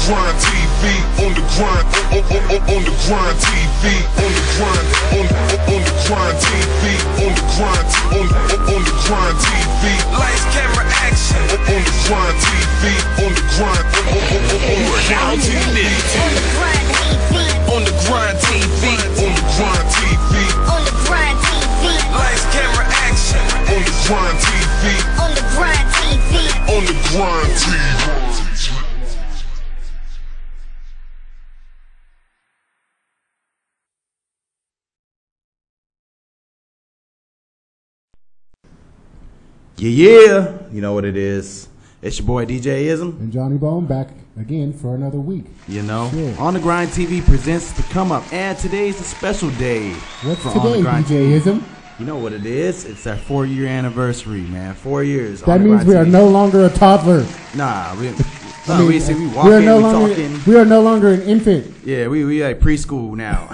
grind TV, on the grind, on the grind TV, on the grind, on the grind TV, on the grind, on the grind TV. Lights, camera, action. On the grind TV, on the grind, on the TV. On the grind TV, on the grind TV, On the grind TV. lights, camera, action. On the grind TV, On the grind TV. on the grind TV. Yeah, you know what it is. It's your boy DJ iZUHM. And Johnny Bone back again for another week. You know, Sure. On the Grind TV presents The Come Up, and today's a special day. What's for today, On the Grind DJ TV. iZUHM? You know what it is? It's our 4-year anniversary, man. 4 years. That means we are no longer a toddler. Nah, we I mean, we walk we are in, no we longer talking. we are no longer an infant. Yeah, we like preschool now.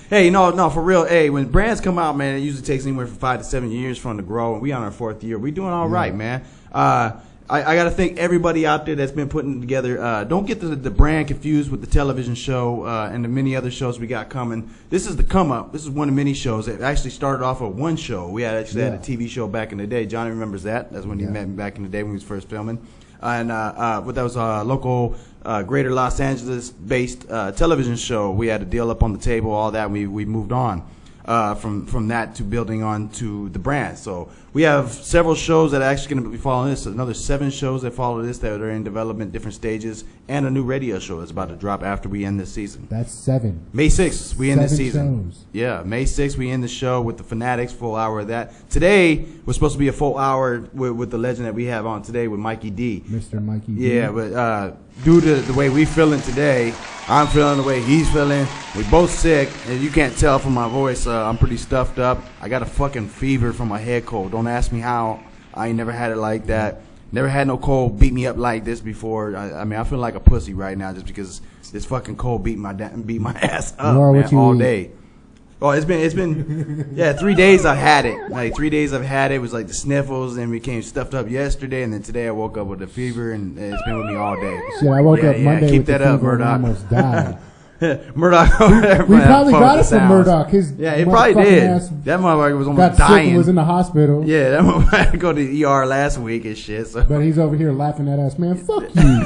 Hey, no, for real. Hey, when brands come out, man, it usually takes anywhere from 5 to 7 years for them to grow, and we on our 4th year. We doing all right, man. I got to thank everybody out there that's been putting together. Don't get the brand confused with the television show and the many other shows we got coming. This is the Come Up. This is one of many shows. It actually started off with one show. We actually had a TV show back in the day. Johnny remembers that. That's when he met me back in the day when he was first filming. And that was a local greater Los Angeles-based television show. We had a deal up on the table, all that. We moved on from that to building on to the brand. So we have several shows that are actually going to be following this. Another 7 shows that follow this that are in development, different stages, and a new radio show that's about to drop after we end this season. That's 7. May 6th, we end this 7 season. shows. Yeah, May 6th, we end the show with the Fanatics, full hour of that. Today was supposed to be a full hour with the legend that we have on today with Mikey D. Mr. Mikey D. Yeah, but due to the way we feeling today, I'm feeling the way he's feeling. We both sick, and you can't tell from my voice. I'm pretty stuffed up. I got a fucking fever from my head cold. Don't ask me how. I ain't never had it like that. Never had no cold beat me up like this before. I mean, I feel like a pussy right now just because this fucking cold beat my ass up, man, all day. Oh, it's been yeah, 3 days I've had it. Like 3 days I've had it. It was like the sniffles, and became stuffed up yesterday, and then today I woke up with a fever, and it's been with me all day. Shit, I woke up Monday keep with that the up, fever and Murdoch. almost died. Murdoch. We probably got it from Murdoch. Yeah, it probably did. That motherfucker was almost got sick dying. and was in the hospital. Yeah, that motherfucker had to go to the ER last week and shit. So. But he's over here laughing at us, man. Fuck you.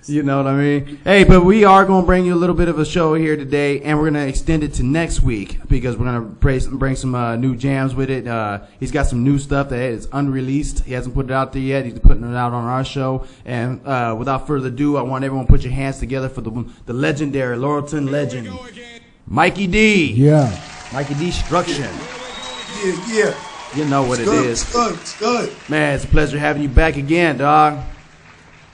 You know what I mean? Hey, but we are going to bring you a little bit of a show here today, and we're going to extend it to next week because we're going to bring some new jams with it. He's got some new stuff that is unreleased. He hasn't put it out there yet. He's putting it out on our show. And without further ado, I want everyone to put your hands together for the legendary Laurelton legend, Mikey D. Yeah. Mikey D'Struction. Yeah. You know what it is. It's good. Man, it's a pleasure having you back again, dog.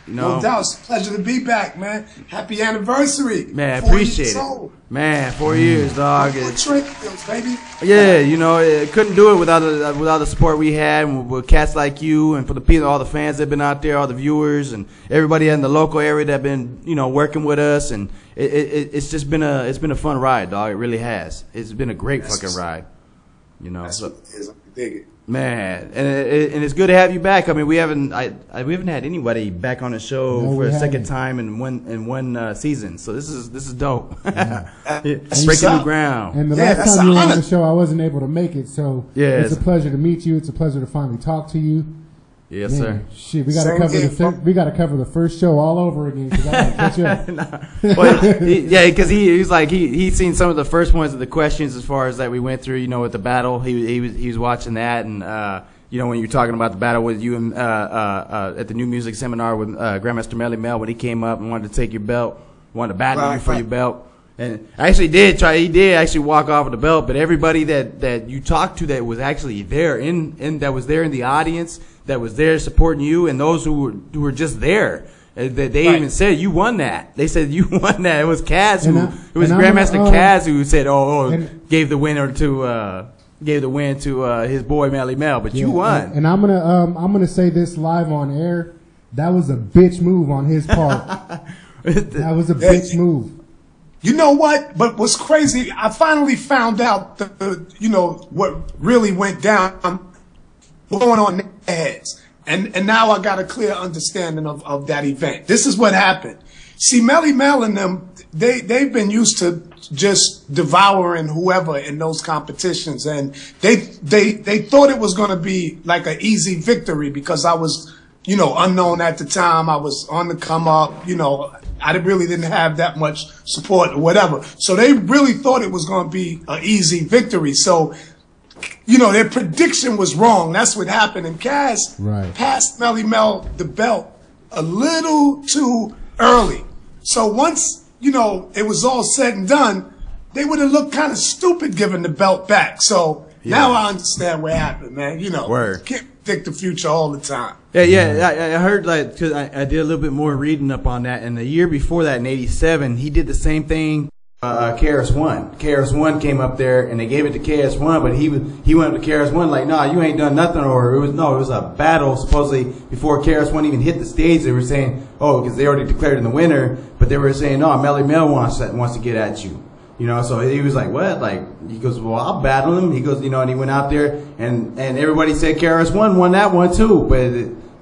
You know, No doubt. It's a pleasure to be back, man. Happy anniversary. man, 4 appreciate years it. old. Man, 4 years, dog. Good trick, baby. Yeah, you know, it couldn't do it without the support we had with cats like you, and for the people, all the fans that have been out there, all the viewers, and everybody in the local area that have been, you know, working with us, and it's just been a fun ride, dog. It really has. It's been a great fucking ride. You know, That's what it is. I dig it. man, and it's good to have you back. I mean, we haven't had anybody back on the show for a second time in one season, so this is dope. Breaking new ground. And the last time you were on the show, I wasn't able to make it, so it's a pleasure to meet you. It's a pleasure to finally talk to you. Yes, man, sir. Shit, we gotta cover the first show all over again because I gotta catch up. Well, because he's like he's seen some of the first ones of the questions as far as that we went through. You know, with the battle, he was watching that, and you know, when you're talking about the battle with you and at the New Music Seminar with Grandmaster Melly Mel when he came up and wanted to take your belt, wanted to battle you for your belt. And he did actually walk off with the belt, but everybody that you talked to that was actually there that was there in the audience, that was there supporting you, and those who were just there, they even said you won that. They said you won that. It was Kaz it was Grandmaster Kaz who said, gave the win to his boy Melly Mel, but you won. And I'm gonna say this live on air. That was a bitch move on his part. That was a bitch move. You know what? But what's crazy, I finally found out you know, what really went down going on in their heads. And now I got a clear understanding of that event. This is what happened. See, Melly Mel and them, they've been used to just devouring whoever in those competitions, and they thought it was going to be like an easy victory because I was, unknown at the time. I was on the come up, I really didn't have that much support or whatever. So they really thought it was going to be an easy victory. So, their prediction was wrong. That's what happened. And Kaz passed Melly Mel the belt a little too early. So once, it was all said and done, they would have looked kind of stupid giving the belt back. So now I understand what happened, man. Can't predict the future all the time. Yeah. I heard, because I did a little bit more reading up on that. And the year before that, in '87, he did the same thing. KRS-One. KRS-One came up there and they gave it to KRS-One, but he went up to KRS-One like, nah, you ain't done nothing. Or it was a battle supposedly before KRS-One even hit the stage. They were saying, because they already declared him the winner, but they were saying, no, Melly Mel wants to get at you. So he was like, what? He goes, well, I'll battle him. He goes, and he went out there and everybody said KRS-One won that one too, but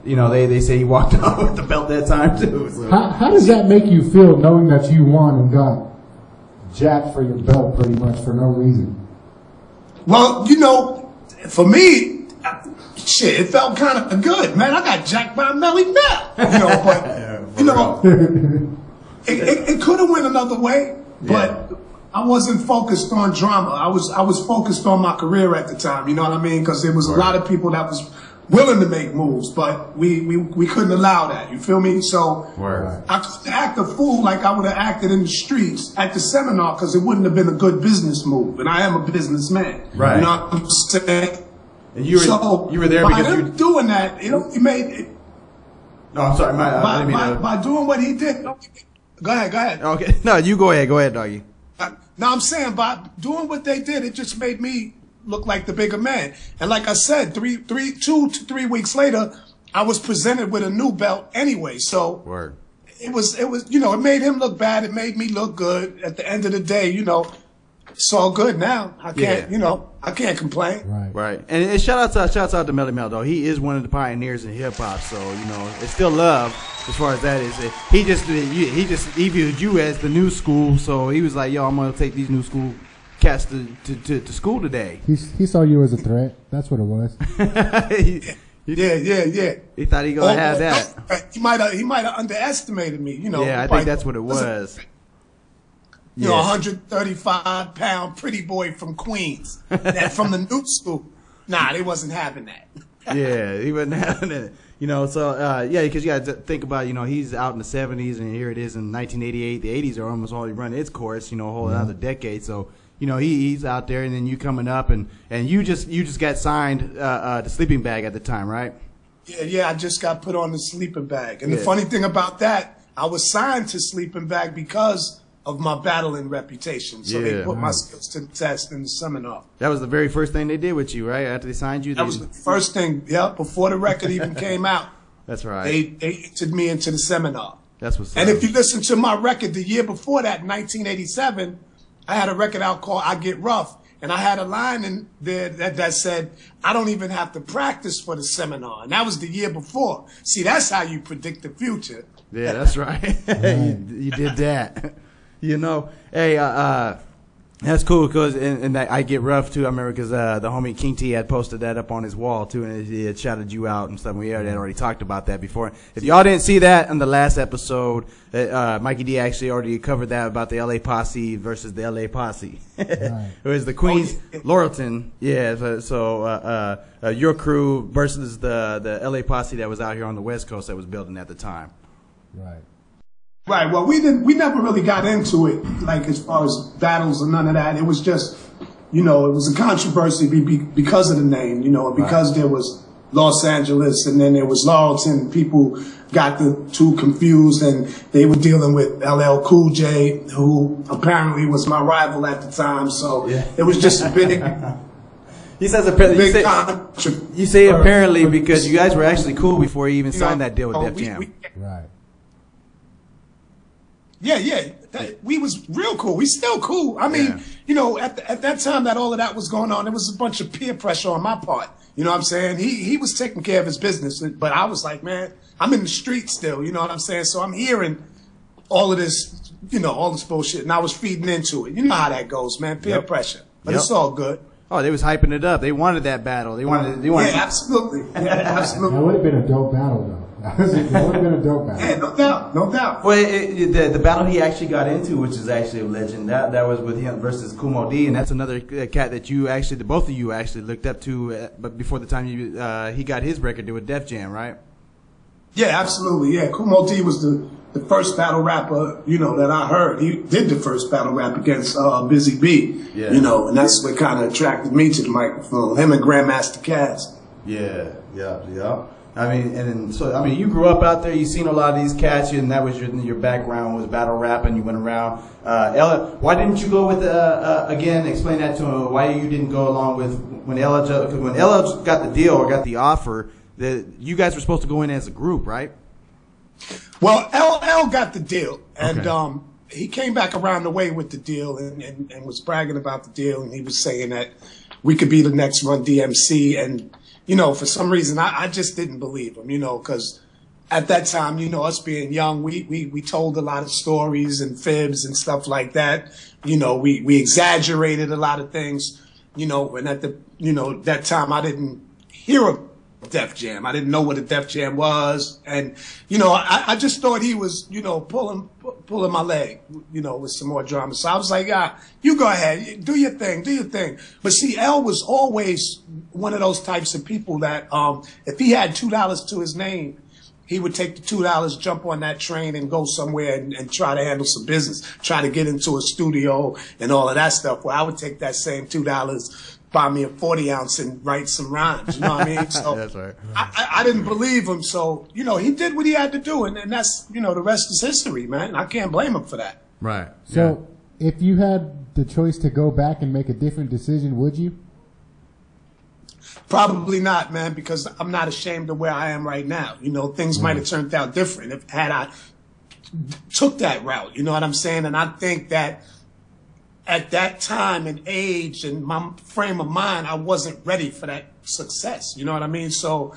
they say he walked out with the belt that time too. So. How does that make you feel knowing that you won and got jacked for your belt pretty much for no reason? Well, for me, it felt kind of good, man. I got jacked by Melly Mel, but it could have went another way, but I wasn't focused on drama. I was focused on my career at the time. You know what I mean? Because there was a lot of people that was willing to make moves, but we couldn't allow that. You feel me? So I couldn't act a fool like I would have acted in the streets at the seminar because it wouldn't have been a good business move. And I am a businessman. Right. You know what I'm saying? And you were there by because him doing that, he made it. No, I'm sorry. By doing what he did. Go ahead. Okay. No, you go ahead. Go ahead, doggy. No, I'm saying by doing what they did, it just made me look like the bigger man. And like I said, 2 to 3 weeks later, I was presented with a new belt anyway. So it was, it made him look bad. It made me look good. At the end of the day, it's all good now. I can't, I can't complain. Right. And shouts out to Melly Mel though. He is one of the pioneers in hip hop. So, it's still love as far as that is. He viewed you as the new school. So he was like, yo, I'm going to take these new school cats to school today. He saw you as a threat. That's what it was. Yeah. He thought he gonna have that. He might have underestimated me. Yeah, I think that's what it was. 135-pound pretty boy from Queens, that from the new school. Nah, they wasn't having that. Yeah, he wasn't having it. So because you got to think about, he's out in the 70s and here it is in 1988. The 80s are almost already running its course. A whole other decade. So. He's out there, and then you coming up, and you just got signed the sleeping bag at the time, right? Yeah, I just got put on the sleeping bag. And the funny thing about that, I was signed to sleeping bag because of my battling reputation. So they put my skills to the test in the seminar. That was the very first thing they did with you, right? After they signed you? That was the first thing, before the record even came out. That's right. They entered me into the seminar. That's what's up. And if you listen to my record the year before that, 1987, I had a record out called I Get Rough, and I had a line in there that said, I don't even have to practice for the seminar. And that was the year before. See, that's how you predict the future. Yeah, that's right. you did that. Hey, that's cool because and I Get Rough too. I remember because the homie King T had posted that up on his wall too, and he had shouted you out and stuff. We had already talked about that before. If y'all didn't see that in the last episode, Mikey D actually already covered that about the LA Posse versus the LA Posse. It was the Queens Laurelton, So your crew versus the LA Posse that was out here on the West Coast that was building at the time. Right. Well, we never really got into it, like as far as battles or none of that. It was just, it was a controversy because of the name, and because there was Los Angeles and then there was Laurelton. People got the two confused and they were dealing with LL Cool J, who apparently was my rival at the time. So it was just a big. He says apparently. You say apparently because you guys were actually cool before you even signed that deal with Def Jam. Right. Yeah. We was real cool. We still cool. I mean, you know, at that time that all of that was going on, there was a bunch of peer pressure on my part. You know what I'm saying? He was taking care of his business, but I was like, man, I'm in the street still. You know what I'm saying? So I'm hearing all of this, you know, all this bullshit, and I was feeding into it. You know how that goes, man. Peer pressure. But it's all good. Oh, they was hyping it up. They wanted that battle. They wanted. Yeah, absolutely. Yeah, absolutely. That would have been a dope battle, though. That would have been a dope battle. Yeah, no doubt, no doubt. Well, the battle he actually got into, which is actually a legend, that was with him versus Kumo D, and that's another cat that you actually, both of you actually looked up to, but before the time he got his record deal with Def Jam, right? Yeah, absolutely. Yeah, Kumo D was the first battle rapper, you know, that I heard. He did the first battle rap against Busy B, you know, and that's what kind of attracted me to the microphone. Him and Grandmaster Cass. Yeah. I mean, you grew up out there. You seen a lot of these cats, and that was your background was battle rap, and you went around. Ella, why didn't you go with again? Explain that to him. Why you didn't go along with when Ella got the deal or got the offer? That you guys were supposed to go in as a group, right? Well, LL got the deal, and he came back around the way with the deal, and was bragging about the deal, and he was saying that we could be the next Run DMC, and you know, for some reason, I just didn't believe him, you know, because at that time, you know, us being young, we told a lot of stories and fibs and stuff like that. You know, we exaggerated a lot of things, you know, and that time I didn't hear of Def Jam. I didn't know what a Def Jam was. And, you know, I just thought he was, you know, pulling my leg, you know, with some more drama. So I was like, you go ahead, do your thing. But see, L was always one of those types of people that, if he had $2 to his name, he would take the $2, jump on that train and go somewhere and try to handle some business, try to get into a studio and all of that stuff. Well, I would take that same $2, buy me a 40 ounce and write some rhymes. You know what I mean? So that's right. I didn't believe him. So, you know, he did what he had to do. And that's, you know, the rest is history, man. I can't blame him for that. Right. So if you had the choice to go back and make a different decision, would you? Probably not, man, because I'm not ashamed of where I am right now. You know, things might have turned out different had I took that route. You know what I'm saying? And I think that at that time and age and my frame of mind, I wasn't ready for that success. You know what I mean? So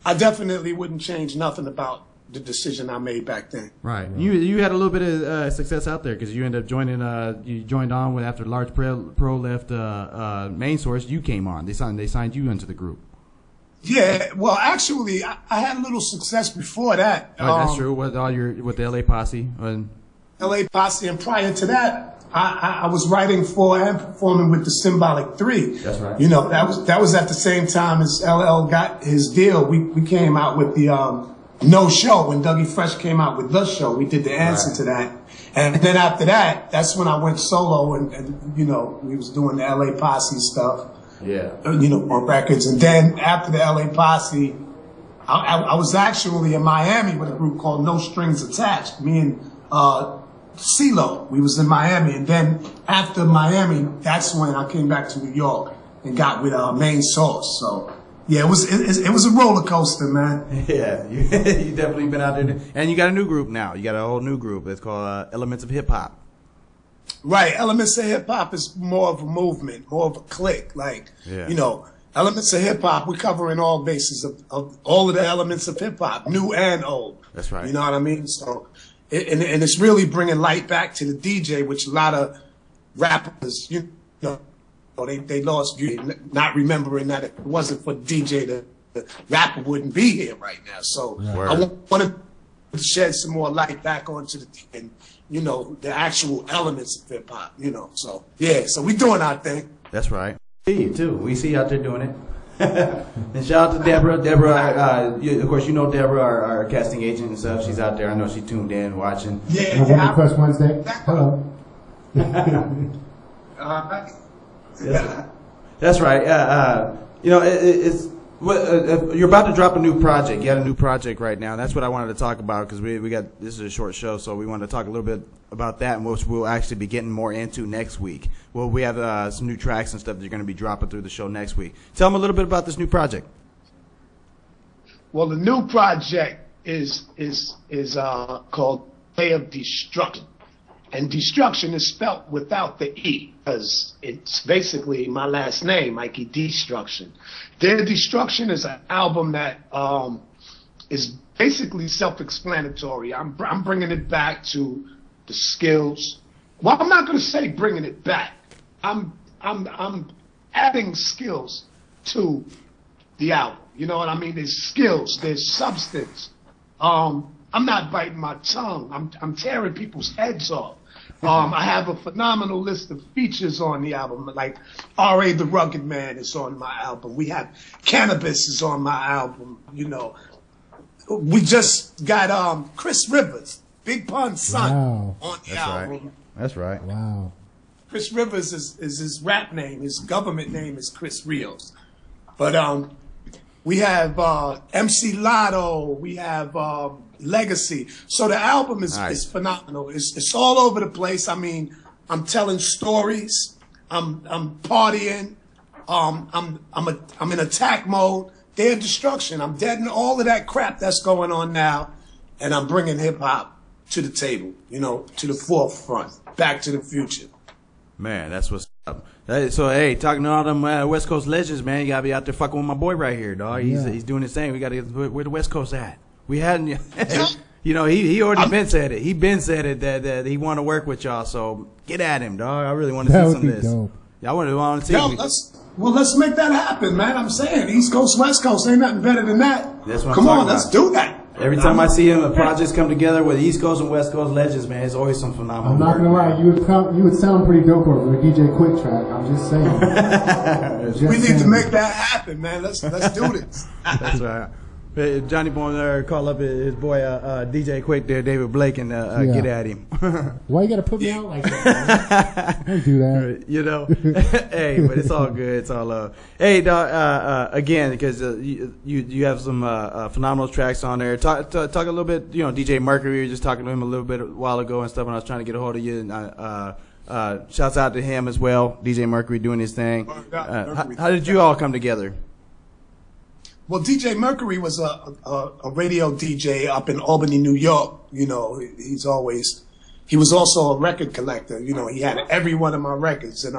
I definitely wouldn't change nothing about the decision I made back then. Right. You had a little bit of success out there because you ended up joining. You joined on after Large Pro left Main Source. You came on. They signed you into the group. Yeah. Well, actually, I had a little success before that. That's true. With the LA Posse. LA Posse, and prior to that, I was writing for and performing with the Symbolic 3. That's right. You know, that was at the same time as LL got his deal. We came out with the No Show. When Dougie Fresh came out with The Show, we did the answer to that. And then after that, that's when I went solo and you know, we was doing the LA Posse stuff. Yeah. You know, on records. And then after the LA Posse, I was actually in Miami with a group called No Strings Attached. Me and CeeLo, we was in Miami, and then after Miami, that's when I came back to New York and got with Main Source. So yeah, it was a roller coaster, man. Yeah, you definitely been out there, and you got a new group now. You got a whole new group. It's called Elements of Hip Hop. Right, Elements of Hip Hop is more of a movement, more of a clique. Like you know, Elements of Hip Hop, we're covering all bases of all of the elements of hip hop, new and old. That's right. You know what I mean? So. And it's really bringing light back to the DJ, which a lot of rappers, you know, they lost view, not remembering that if it wasn't for the DJ, the rapper wouldn't be here right now. So I wanted to shed some more light back onto and you know, the actual elements of hip hop, you know. So yeah, so we doing our thing. That's right. See you too. We see you out there doing it. And shout out to Deborah. Deborah, of course, you know Deborah, our casting agent and stuff. She's out there. I know she tuned in, watching. Yeah. Request Wednesday. Hello. That's right. You know, it's you're about to drop a new project. You got a new project right now. That's what I wanted to talk about because we got this is a short show, so we wanted to talk a little bit about that, and which we'll actually be getting more into next week. Well, we have some new tracks and stuff that you're going to be dropping through the show next week. Tell them a little bit about this new project. Well, the new project is called Day of Destruction. And D'Struction is spelt without the E, because it's basically my last name, Mikey D'Struction. Their D'Struction is an album that is basically self-explanatory. I'm bringing it back to the skills. Well, I'm not going to say bringing it back. I'm adding skills to the album. You know what I mean? There's skills, there's substance. I'm not biting my tongue. I'm tearing people's heads off. I have a phenomenal list of features on the album, like R.A. the Rugged Man is on my album. We have Cannabis is on my album. You know, we just got Chris Rivers, Big Pun's son, on the album. Right. That's right. Wow. Chris Rivers is his rap name. His government name is Chris Rios. But we have Emcee Lotto. We have Legacy. So the album is phenomenal. It's all over the place. I mean, I'm telling stories. I'm partying. I'm in attack mode. They're D'Struction. I'm deading all of that crap that's going on now, and I'm bringing hip hop to the table. You know, to the forefront. Back to the future. Man, that's what's up. So, hey, talking to all them West Coast legends, man, you gotta be out there fucking with my boy right here, dog. He's doing his thing. We gotta get where the West Coast at. We hadn't, you know, he already been said it. He been said it that he want to work with y'all. So get at him, dog. I really want to see some of this. Dope. Y'all want to see. Yo, let's make that happen, man. I'm saying East Coast, West Coast, ain't nothing better than that. That's what Come I'm on, let's do that. Every time I see him, the projects come together with East Coast and West Coast legends, man. It's always some phenomenal. I'm not gonna lie, you would sound pretty dope over a DJ Quick track. I'm just saying. We need to make that happen, man. Let's do this. That's right. Hey, Johnny Boy there call up his boy DJ Quick there, David Blake, and get at him. Why you gotta put me out like that? Don't do that. You know, hey, but it's all good. It's all love. Hey, dog, again, because you have some phenomenal tracks on there. Talk a little bit. You know, DJ Mercury. We were just talking to him a little bit a while ago and stuff. When I was trying to get a hold of you, and shouts out to him as well. DJ Mercury doing his thing. How did you all come together? Well, DJ Mercury was a radio DJ up in Albany, New York. You know, he was also a record collector. You know, he had every one of my records. And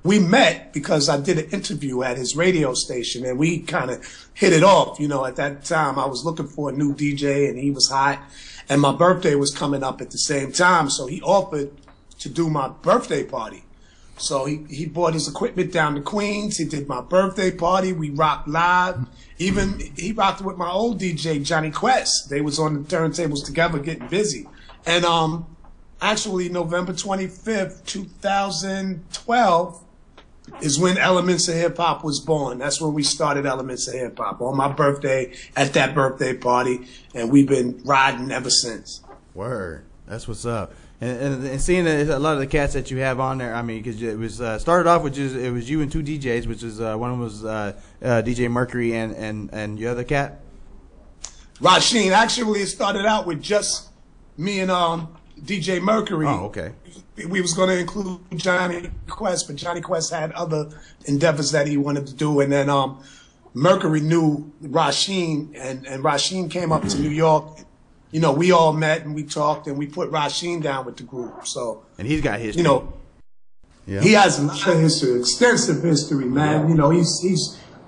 we met because I did an interview at his radio station, and we kind of hit it off. You know, at that time, I was looking for a new DJ, and he was hot. And my birthday was coming up at the same time, so he offered to do my birthday party. So he brought his equipment down to Queens. He did my birthday party. We rocked live. Even he rocked with my old DJ, Johnny Quest. They was on the turntables together getting busy. And actually November 25th, 2012 is when Elements of Hip Hop was born. That's when we started Elements of Hip Hop, on my birthday, at that birthday party. And we've been riding ever since. Word. That's what's up. And seeing a lot of the cats that you have on there, I mean, because it was started off with it was you and two DJs, which is one of them was DJ Mercury and your other cat, Rasheen. Actually, it started out with just me and DJ Mercury. Oh, okay. We was going to include Johnny Quest, but Johnny Quest had other endeavors that he wanted to do, and then Mercury knew Rasheen, and Rasheen came up to New York. You know, we all met and we talked and we put Rasheen down with the group. So, and he's got history. You know, he has a lot of history, extensive history, man. Yeah. You know, he's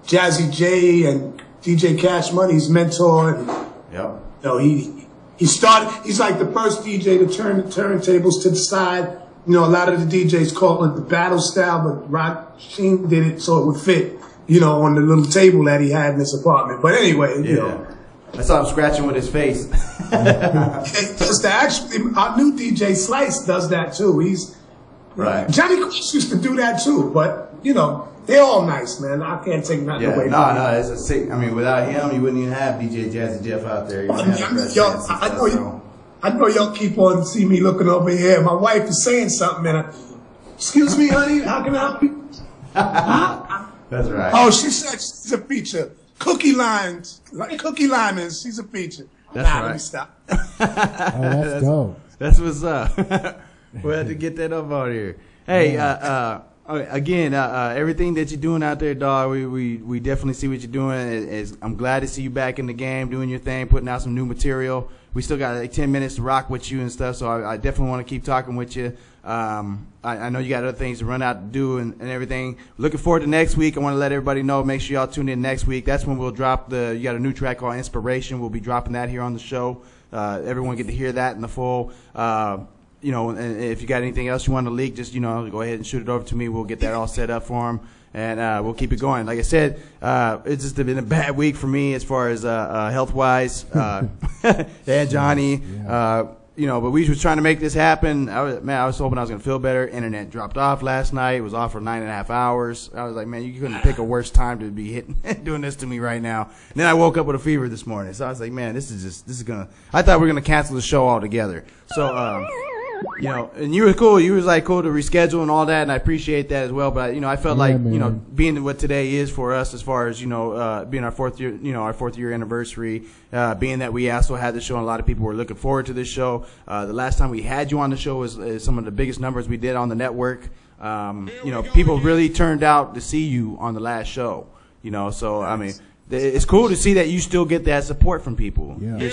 Jazzy J and DJ Cash Money's mentor. And, yeah. You know, he started. He's like the first DJ to turn the turntables to the side. You know, a lot of the DJs call it the battle style, but Rasheen did it so it would fit. You know, on the little table that he had in his apartment. But anyway, you know. I saw him scratching with his face. Just actually, our new DJ Slice does that too. He's right. Johnny Quest used to do that too, but you know they're all nice, man. I can't take nothing away. No, it's a sick. I mean, without him, you wouldn't even have DJ Jazzy Jeff out there. I know y'all keep on see me looking over here. My wife is saying something, and excuse me, honey, how can I help you? That's right. Oh, she said she's a feature. Cookie Limes, like Cookie Limans, she's a feature. That's right. Let me stop. Let's go. That's what's up. We'll have to get that up out here. Hey, Again, everything that you're doing out there, dog, we definitely see what you're doing. I'm glad to see you back in the game, doing your thing, putting out some new material. We still got like 10 minutes to rock with you and stuff, so I definitely want to keep talking with you. I know you got other things to run out to do and everything. Looking forward to next week. I want to let everybody know, make sure y'all tune in next week. That's when we'll drop you got a new track called Inspiration. We'll be dropping that here on the show. Everyone get to hear that in the full. You know, and if you got anything else you want to leak, just, you know, go ahead and shoot it over to me. We'll get that all set up for them, and we'll keep it going. Like I said, it's just been a bad week for me as far as health-wise. And Johnny, you know, but we was trying to make this happen. I was hoping I was going to feel better. Internet dropped off last night. It was off for 9.5 hours. I was like, man, you couldn't pick a worse time to be doing this to me right now. And then I woke up with a fever this morning. So I was like, man, this is going to, I thought we were going to cancel the show altogether. So, you know, and you were cool. You was like cool to reschedule and all that, and I appreciate that as well. But you know, I felt like, you know, being what today is for us, as far as, you know, being our fourth year anniversary, being that we also had the show, and a lot of people were looking forward to this show. The last time we had you on the show was some of the biggest numbers we did on the network. You know, people really turned out to see you on the last show. You know, so I mean, it's cool to see that you still get that support from people. Yeah. Your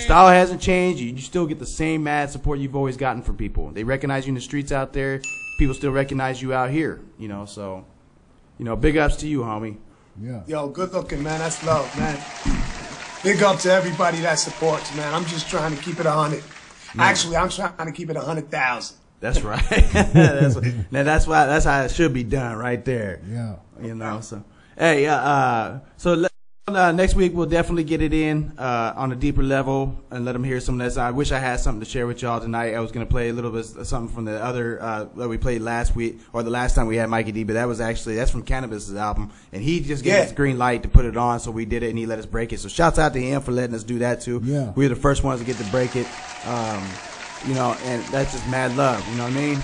style hasn't changed. You still get the same mad support you've always gotten from people. They recognize you in the streets out there. People still recognize you out here. You know, so, you know, big ups to you, homie. Yeah. Yo, good looking, man. That's love, man. Big up to everybody that supports, man. I'm just trying to keep it 100. Actually, I'm trying to keep it 100,000. That's right. That's how it should be done, right there. Yeah. You know, so. Hey, so next week we'll definitely get it in on a deeper level and let them hear some of this. I wish I had something to share with y'all tonight. I was going to play a little bit something from the other that we played last week, or the last time we had Mikey D, but that's from Cannabis's album, and he just gave us green light to put it on, so we did it, and he let us break it. So shouts out to him for letting us do that too. Yeah. We were the first ones to get to break it. You know, and that's just mad love, you know what I mean?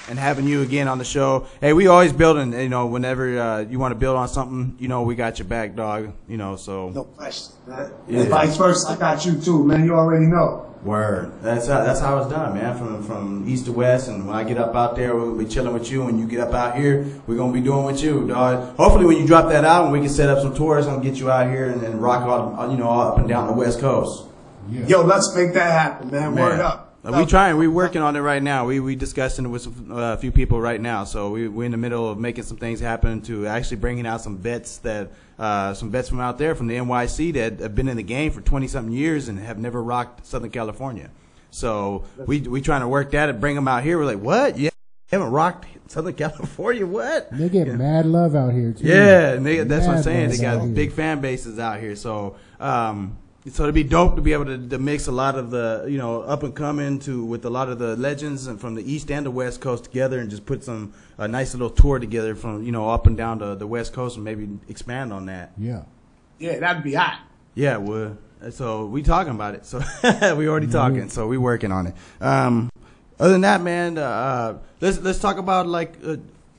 And having you again on the show. Hey, we always building, you know, whenever you want to build on something, you know, we got your back, dog, you know, so. No question, man. Yeah. And vice versa, I got you too, man. You already know. Word. That's how it's done, man, from east to west. And when I get up out there, we'll be chilling with you. When you get up out here, we're going to be doing with you, dog. Hopefully when you drop that album, we can set up some tours and get you out here and rock all, you know, all up and down the West Coast. Yeah. Yo, let's make that happen, man. Word up. We're working on it right now. We discussing it with a few people right now. So we're in the middle of making some things happen to actually bringing out some vets from out there from the NYC that have been in the game for 20-something years and have never rocked Southern California. So we trying to work that and bring them out here. We're like, what? You haven't rocked Southern California? What? They get mad love out here too. Yeah, and that's what I'm saying. They got big fan bases out here. So so it'd be dope to be able to mix a lot of the, you know, up and coming with a lot of the legends and from the East and the West Coast together, and just put a nice little tour together from, you know, up and down to the West Coast, and maybe expand on that. Yeah. Yeah, that'd be hot. Yeah, it would. So we talking about it. So we already talking. So we working on it. Other than that, man, let's talk about, like,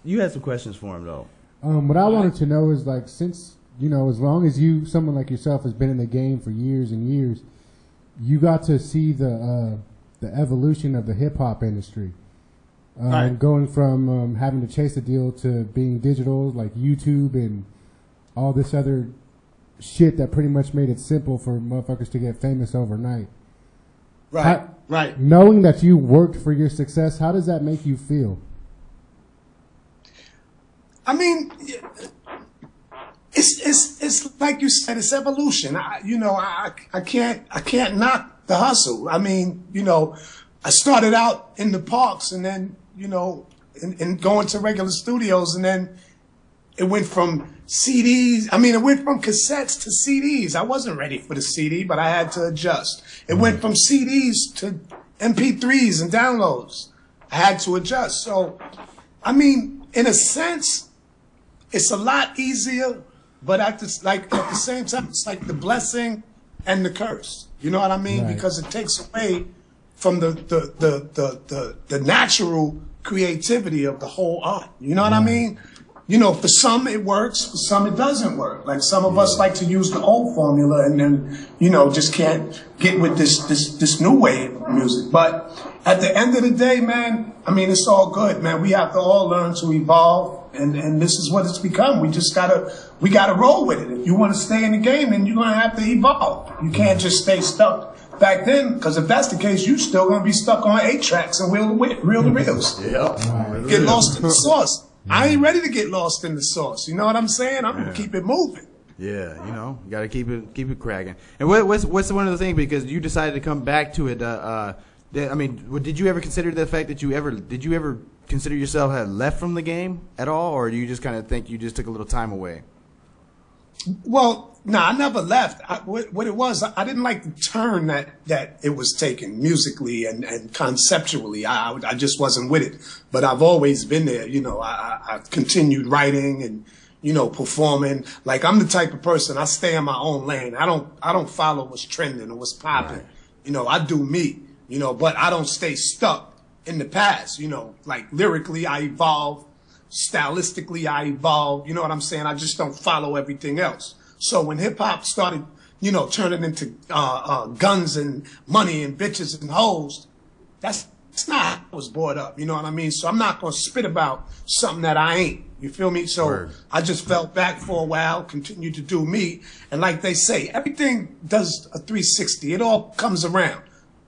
you had some questions for him though. What I wanted to know is, like, since, you know, as long as someone like yourself has been in the game for years and years, you got to see the evolution of the hip hop industry, right. Going from having to chase a deal to being digital, like YouTube and all this other shit that pretty much made it simple for motherfuckers to get famous overnight. Right, right. Knowing that you worked for your success, how does that make you feel? I mean, it's like you said, it's evolution. I can't knock the hustle. I mean, you know, I started out in the parks, and then, you know, and going to regular studios, and then it went from CDs. I mean, it went from cassettes to CDs. I wasn't ready for the CD, but I had to adjust. It went from CDs to MP3s and downloads. I had to adjust. So, I mean, in a sense, it's a lot easier. But at the same time, it's like the blessing and the curse. You know what I mean? Right. Because it takes away from the natural creativity of the whole art. You know what I mean? You know, for some it works, for some it doesn't work. Like some of us like to use the old formula and then, you know, just can't get with this new wave of music. But at the end of the day, man, I mean, it's all good, man. We have to all learn to evolve, and this is what it's become. We gotta roll with it. If you want to stay in the game, then you're gonna have to evolve. You can't just stay stuck back then, because if that's the case, you're still gonna be stuck on 8 tracks and reel to reels. Get lost in the sauce. I ain't ready to get lost in the sauce. You know what I'm saying? I'm gonna keep it moving. Yeah, you know, you got to keep it cracking. And what's one of the things, because you decided to come back to it? I mean, did you ever consider the fact that did you ever consider yourself had left from the game at all, or do you just kind of think you just took a little time away? Well, no, I never left. What it was, I didn't like the turn that it was taking musically and conceptually. I just wasn't with it. But I've always been there. You know, I continued writing and, you know, performing. Like, I'm the type of person, I stay in my own lane. I don't follow what's trending or what's popping. Right. You know, I do me, you know, but I don't stay stuck in the past. You know, like lyrically, I evolve. Stylistically, I evolve. You know what I'm saying? I just don't follow everything else. So when hip hop started, you know, turning into guns and money and bitches and hoes, that's not how I was brought up. You know what I mean? So I'm not gonna spit about something that I ain't. You feel me? So Word. I just fell back for a while, continued to do me, and like they say, everything does a 360. It all comes around.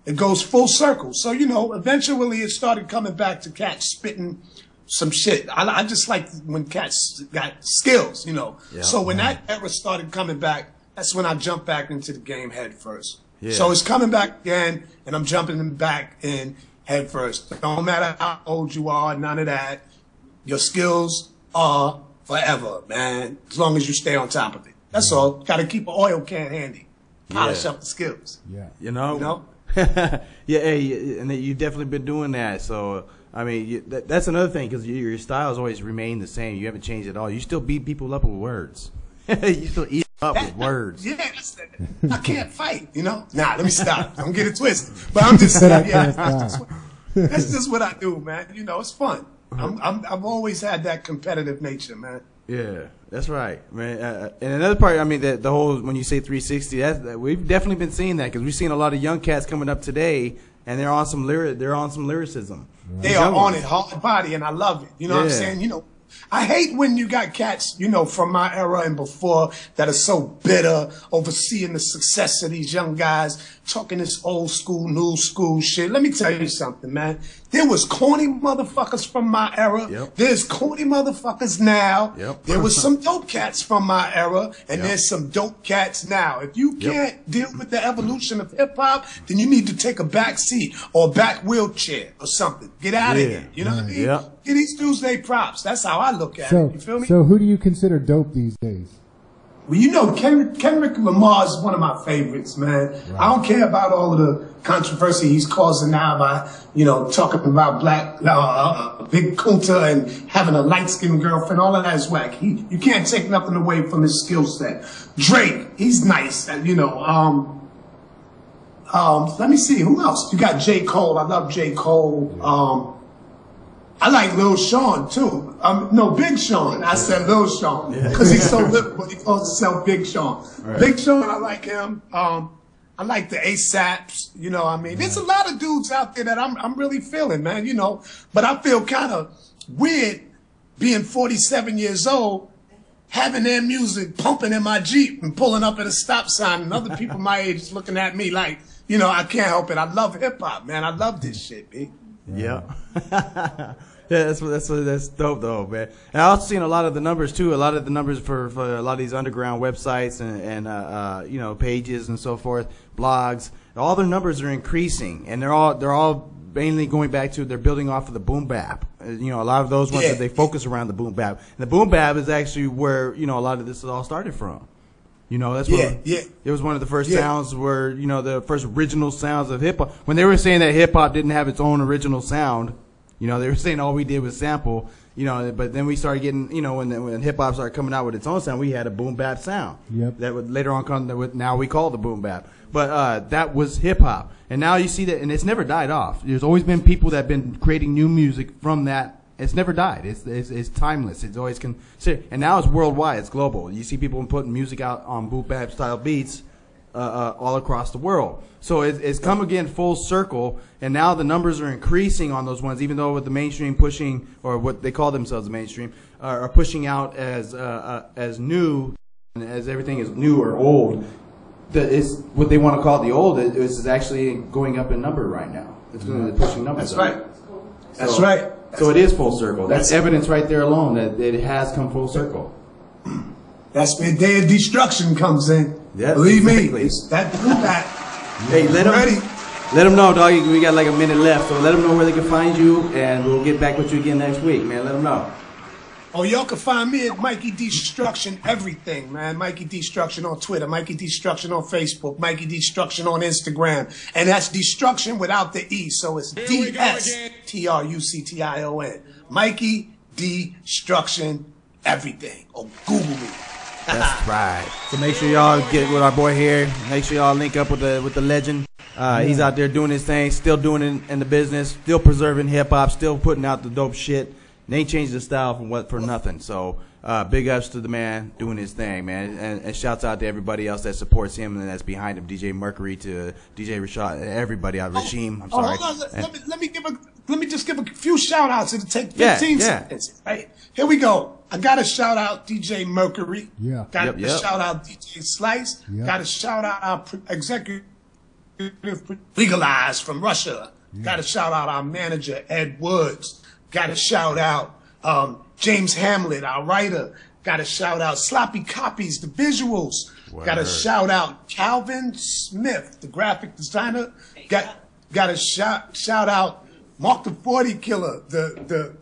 It goes full circle. So, you know, eventually it started coming back to cats spitting some shit. I just like when cats got skills, you know. Yeah, so when that era started coming back, that's when I jumped back into the game head first. Yeah. So it's coming back again, and I'm jumping back in head first. Don't matter how old you are, none of that. Your skills are forever, man, as long as you stay on top of it. That's all. Got to keep an oil can handy. Polish up the skills. Yeah. You know? Yeah, hey, and you've definitely been doing that, so... I mean, that's another thing, because your style's always remained the same. You haven't changed at all. You still beat people up with words. You still eat up with words. Yeah, I can't fight, you know? Nah, let me stop. Don't get it twisted. But I'm just saying, yeah, that's just what I do, man. You know, it's fun. I've always had that competitive nature, man. Yeah, that's right, man. And another part, I mean, the whole, when you say 360, we've definitely been seeing that, because we've seen a lot of young cats coming up today, and they're on some lyricism. They are on it, hard body, and I love it. You know what I'm saying? You know, I hate when you got cats, you know, from my era and before that are so bitter over seeing the success of these young guys talking this old school, new school shit. Let me tell you something, man. There was corny motherfuckers from my era. Yep. There's corny motherfuckers now. Yep. There was some dope cats from my era, and there's some dope cats now. If you can't deal with the evolution of hip hop, then you need to take a back seat or a back wheelchair or something. Get out of here. You know what I mean? Yep. Get these dudes their props. That's how I look at it. You feel me? So who do you consider dope these days? Well, you know, Kendrick Lamar is one of my favorites, man. Right. I don't care about all of the controversy he's causing now by, you know, talking about black, Big Kunta and having a light-skinned girlfriend. All of that is whack. You can't take nothing away from his skill set. Drake, he's nice, you know. Let me see, who else? You got J. Cole. I love J. Cole. I like Lil Sean, too. No, Big Sean. I said Lil Sean because he's so little, but he calls himself Big Sean. Right. Big Sean, I like him. I like the ASAPs, you know what I mean? There's a lot of dudes out there that I'm really feeling, man, you know. But I feel kind of weird being 47 years old, having their music pumping in my Jeep and pulling up at a stop sign, and other people my age looking at me like, you know, I can't help it. I love hip-hop, man. I love this shit, B. Yeah. Yeah, that's dope though, man. And I also seen a lot of the numbers too. A lot of the numbers for a lot of these underground websites and you know, pages and so forth, blogs. All their numbers are increasing, and they're all mainly going back to they're building off of the boom bap. You know, a lot of those ones that they focus around the boom bap. And the boom bap is actually where, you know, a lot of this is all started from. You know, that's it was one of the first sounds where, you know, the first original sounds of hip hop. When they were saying that hip hop didn't have its own original sound, you know, they were saying all we did was sample, you know, but then we started getting, you know, when hip hop started coming out with its own sound, we had a boom bap sound. Yep. That would later on come with, now we call the boom bap. But that was hip hop. And now you see that, and it's never died off. There's always been people that have been creating new music from that. It's never died. It's timeless. It's always considered, and now it's worldwide. It's global. You see people putting music out on boom bap style beats all across the world. So it's come again full circle, and now the numbers are increasing on those ones, even though with the mainstream pushing, or what they call themselves the mainstream, are pushing out as new, and as everything is new or old. It's what they want to call it the old is actually going up in number right now. It's pushing numbers. That's right. That's right. So it is full circle. That's evidence right there alone that it has come full circle. That's where day of destruction comes in. Yep, Believe exactly. me. That. Hey, let them know, dog. We got like a minute left, so let them know where they can find you, and we'll get back with you again next week, man. Let them know. Oh, y'all can find me at Mikey D'Struction everything, man. Mikey D'Struction on Twitter, Mikey D'Struction on Facebook, Mikey D'Struction on Instagram. And that's Destruction without the E, so it's DSTRUCTION. Mikey D'Struction everything. Or Google me. That's right. So make sure y'all get with our boy here. Make sure y'all link up with the legend. He's out there doing his thing, still doing it in the business, still preserving hip hop, still putting out the dope shit. They ain't changed the style for nothing. So big ups to the man doing his thing, man. And shouts out to everybody else that supports him and that's behind him. DJ Mercury to DJ Rashad, everybody out. Regime, I'm sorry. Hold on. Let me just give a few shout outs. It'll take 15 seconds. Right. Here we go. I got to shout out DJ Mercury. Yeah. Got to shout out DJ Slice. Yeah. Got to shout out our executive Legalized from Russia. Yeah. Got to shout out our manager Ed Woods. Got to shout out James Hamlet, our writer. Got to shout out Sloppy Copies, the visuals. Got to shout out Calvin Smith, the graphic designer. Got to shout out Mark the 40 Killer, the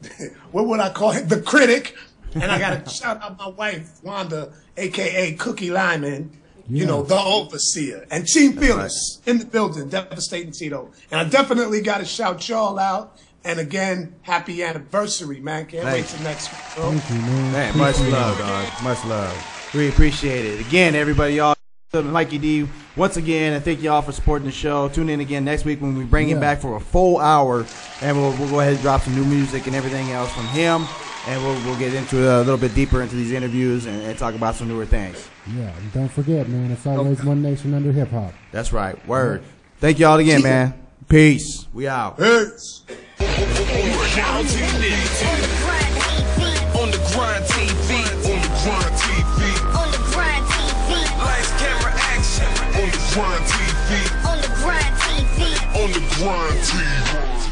what would I call him? The critic. And I got to shout out my wife, Wanda, a.k.a. Cookie Lyman, you know, the overseer. And Team Fearless in the building, devastating Tito. And I definitely got to shout y'all out. And again, happy anniversary, man. Can't wait till next week, bro. Thank you, man. Man, much love, dog. Much love. We appreciate it. Again, everybody, y'all. Mikey D, once again, and thank y'all for supporting the show. Tune in again next week when we bring him back for a full hour, and we'll go ahead and drop some new music and everything else from him, and we'll get into a little bit deeper into these interviews and talk about some newer things. Yeah, and don't forget, man, it's always one nation under hip hop. That's right. Word. Thank y'all again, man. Peace. We out. Peace. OnDaGrindTV. Lights, camera, action. OnDaGrindTV. OnDaGrindTV. OnDaGrindTV.